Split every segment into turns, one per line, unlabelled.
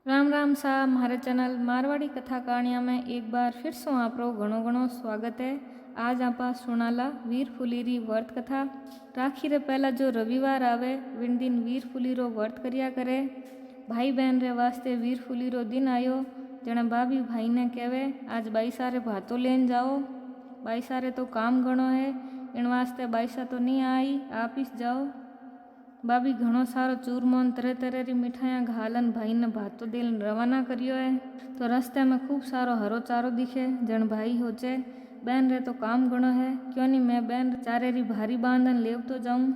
राम राम सा हमारे चैनल मारवाड़ी कथा कहानियाँ में एक बार फिर से आपरो घणो घणो स्वागत है। आज आप सुनाला वीर फुलीरी व्रत कथा। राखी रे पहला जो रविवार आवे विन दिन वीर फुलीरो व्रत करिया करे। भाई बहन रे वास्ते वीर फुलीरो दिन आयो जने भाभी भाई ने कहवे आज बाईसा रे भातो लेन जाओ। बाईसा रे तो काम घणो है इन वास्ते बाईसा तो नहीं आई आप ही जाओ। भाभी घणो सारो चूरमो तरह तरह री मिठाइयाँ घालन भाई ने भातो देन रवाना करियो है। तो रस्ते में खूब सारो हरो चारो दिखे जन भाई होचे बहन रे तो काम घणो है क्यों नहीं मैं बहन चारे री भारी बांधन लेव तो जाऊँ।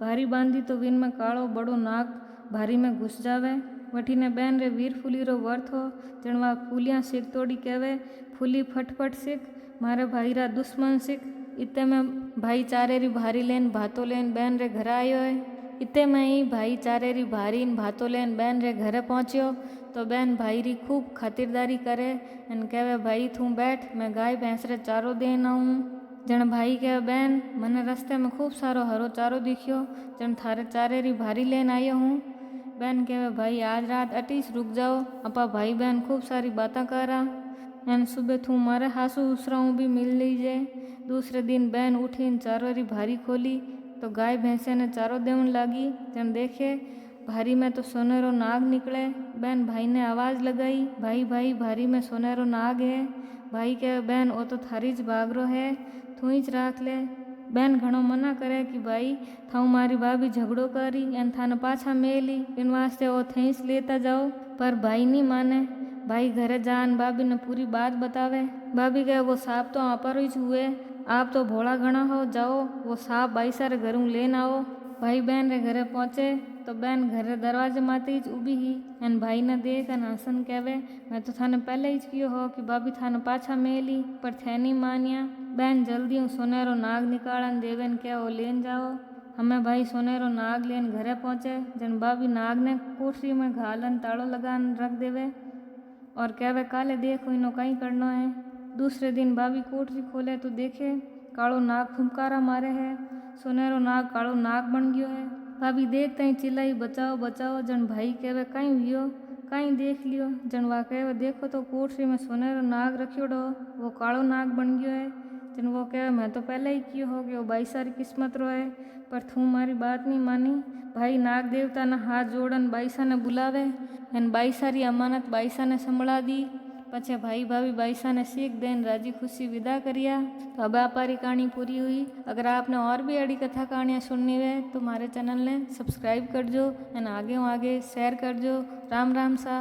भारी बांधी तो विन में कालो बड़ो नाग भारी में घुस जावे। वठी ने बहन रे वीर फूली रो वर्थ हो जन वा फूलियाँ सिक तोड़ी कहवे फूली फटफट सिक मारे भाई रा दुश्मन सिक। इतने में भाई चारे री भारी लेन भातो लेन बहन रे घर आयो है। इतने में ही भाई चारे री भारी भातो लेन बहन रे घरे पहुँच्यो तो बहन भाई री खूब खातिरदारी करे एन कहवे भाई तू बैठ मैं गाय भैंस रे चारो देन आऊँ। जन भाई कहवे बहन मने रस्ते में खूब सारो हरो चारो दिखियो जन थारे चारे री भारी लेन आयो हूँ। बहन कहवे भाई आज रात अटीस रुक जाओ अपा भाई बहन खूब सारी बातें करा एन सुबह तू मारे हासू उसराऊ भी मिल लीजे। दूसरे दिन बहन उठीन चारो री भारी खोली तो गाय भैंसे ने चारो देवन लागी। जन देखे भारी में तो सोनेरो नाग निकले। बहन भाई ने आवाज़ लगाई भाई भाई भारी में सोनेरो नाग है। भाई कहे बहन वो तो थारी ज भागरो है तू ही ज राख ले। बहन घणो मना करे कि भाई थाऊ मारी भाभी झगड़ो करी एन थाने पाछा मेली इन वास्ते वो थईस लेता जाओ पर भाई नहीं माने। भाई घरे जान भाभी ने पूरी बात बतावे। भाभी कहे वो सांप तो आप ही हुए आप तो भोला घना हो जाओ वो सांप बाईसा रे घरों लेन आओ। भाई बहन रे घरे पहुँचे तो बहन घरे दरवाजे माते ही उभी ही एन भाई ने देख एन हसन कहवे मैं तो थाने पहले ही कियो हो कि भाभी थाने पाछा मेली पर थे नहीं मानिया। बहन जल्दी हूँ सोनेरो नाग निकालन देवेन क्या वो लेन जाओ। हमें भाई सोनेरो नाग लेन घरे पहुँचे जन भाभी नाग ने कोठरी में घालन ताड़ो लगान रख देवे और कहवे काले देखो इनो कहीं करनो है। दूसरे दिन भाभी कोठरी खोले तो देखे कालो नाग फुमकारा मारे है। सोनेरो नाग कालो नाग बन गयो है। भाभी देखते ही चिल्लाई बचाओ बचाओ। जन भाई कहवे कहीं हुयो कहीं देख लियो। जन वा कहवे देखो तो कोठरी में सोनेरो नाग रखियोड़ो वो कालो नाग बन गयो है। जन वो कहवे मैं तो पहले ही कियो हो कि वो बाईसा री किस्मत रो है पर तू मारी बात नहीं मानी। भाई नाग देवता ने हाथ जोड़न बाईसा ने बुलावे एन बाईसा री अमानत बाईसा ने संभला दी। पछे भाई भाभी बाईसा ने सीख देन राजी खुशी विदा करिया। तो अब आपारी कहानी पूरी हुई। अगर आपने और भी अड़ी कथा कहानियाँ सुननी है तो हमारे चैनल ने सब्सक्राइब कर जो एन आगे शेयर कर जो। राम राम सा।